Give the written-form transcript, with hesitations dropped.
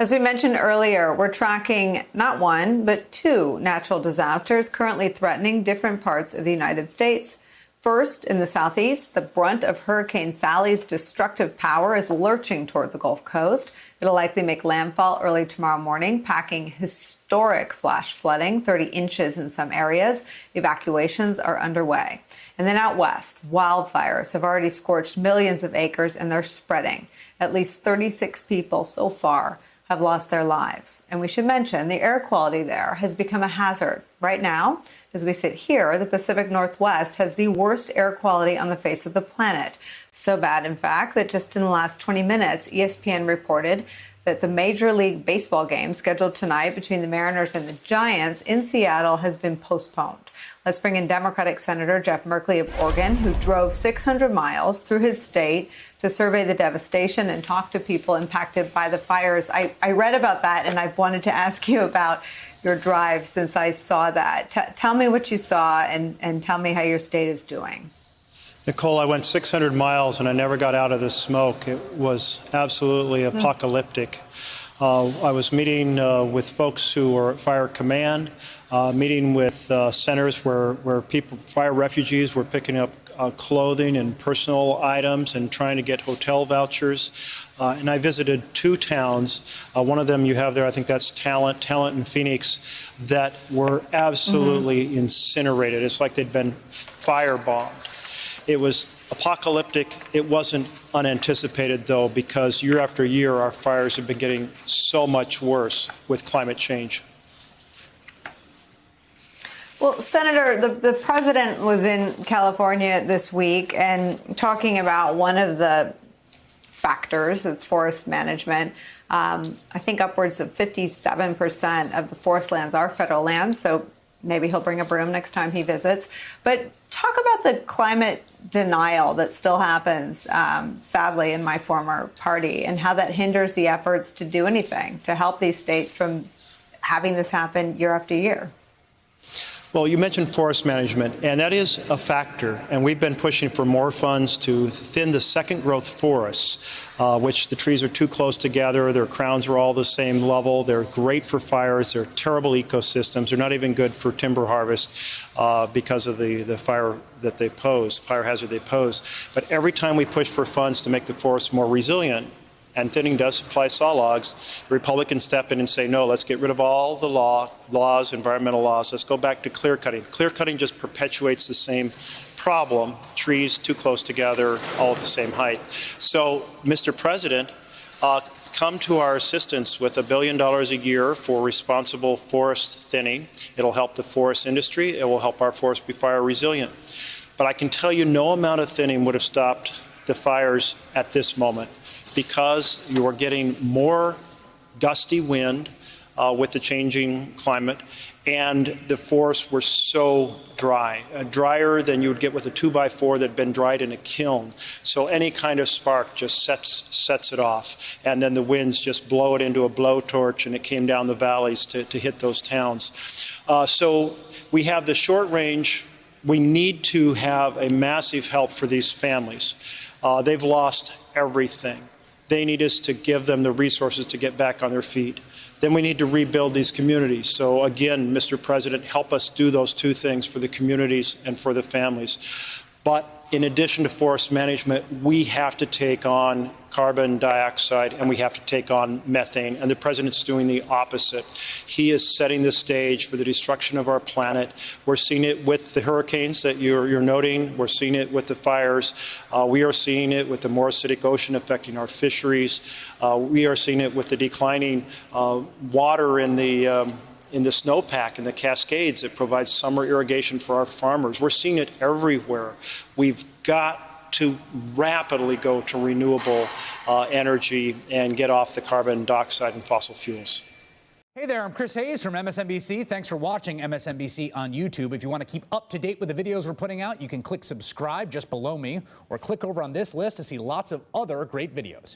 As we mentioned earlier, we're tracking not one, but two natural disasters currently threatening different parts of the United States. First, in the southeast, the brunt of Hurricane Sally's destructive power is lurching toward the Gulf Coast. It'll likely make landfall early tomorrow morning, packing historic flash flooding, 30 inches in some areas. Evacuations are underway. And then out west, wildfires have already scorched millions of acres and they're spreading. At least 36 people so far have lost their lives. And we should mention the air quality there has become a hazard. Right now, as we sit here, the Pacific Northwest has the worst air quality on the face of the planet. So bad, in fact, that just in the last 20 minutes, ESPN reported that the Major League Baseball game scheduled tonight between the Mariners and the Giants in Seattle has been postponed. Let's bring in Democratic Senator Jeff Merkley of Oregon, who drove 600 miles through his state to survey the devastation and talk to people impacted by the fires. I read about that, and I've wanted to ask you about your drive since I saw that. Tell me what you saw and tell me how your state is doing. Nicole, I went 600 miles and I never got out of the smoke. It was absolutely apocalyptic. I was meeting with folks who were at Fire Command, meeting with centers where people, fire refugees, were picking up clothing and personal items and trying to get hotel vouchers. And I visited two towns. One of them you have there, I think that's Talent and Phoenix, that were absolutely incinerated. It's like they'd been firebombed. It was apocalyptic. It wasn't unanticipated, though, because year after year, our fires have been getting so much worse with climate change. Well, Senator, the president was in California this week and talking about one of the factors, it's forest management. I think upwards of 57% of the forest lands are federal lands, so maybe he'll bring a broom next time he visits. But talk about the climate denial that still happens, sadly, in my former party, and how that hinders the efforts to do anything to help these states from having this happen year after year. Well, you mentioned forest management, and that is a factor. And we've been pushing for more funds to thin the second growth forests, which the trees are too close together. Their crowns are all the same level. They're great for fires. They're terrible ecosystems. They're not even good for timber harvest because of the fire that they pose, fire hazard they pose. But every time we push for funds to make the forests more resilient, and thinning does supply saw logs, the Republicans step in and say, no, let's get rid of all the laws, environmental laws. Let's go back to clear cutting. Clear cutting just perpetuates the same problem, trees too close together, all at the same height. So, Mr. President, come to our assistance with $1 billion a year for responsible forest thinning. It'll help the forest industry. It will help our forests be fire resilient. But I can tell you no amount of thinning would have stopped the fires at this moment, because you are getting more gusty wind with the changing climate, and the forests were so dry, drier than you would get with a 2x4 that had been dried in a kiln. So any kind of spark just sets it off, and then the winds just blow it into a blowtorch, and it came down the valleys to hit those towns. So we have the short range. We need to have a massive help for these families. They've lost everything. They need us to give them the resources to get back on their feet. Then we need to rebuild these communities. So again, Mr. President, help us do those two things for the communities and for the families. But in addition to forest management, we have to take on carbon dioxide and we have to take on methane. And the president's doing the opposite. He is setting the stage for the destruction of our planet. We're seeing it with the hurricanes that you're noting. We're seeing it with the fires. We are seeing it with the more acidic ocean affecting our fisheries. We are seeing it with the declining water in the snowpack and the Cascades that provides summer irrigation for our farmers. We're seeing it everywhere. We've got to rapidly go to renewable energy and get off the carbon dioxide and fossil fuels. Hey there, I'm Chris Hayes from MSNBC. Thanks for watching MSNBC on YouTube. If you want to keep up to date with the videos we're putting out, you can click subscribe just below me or click over on this list to see lots of other great videos.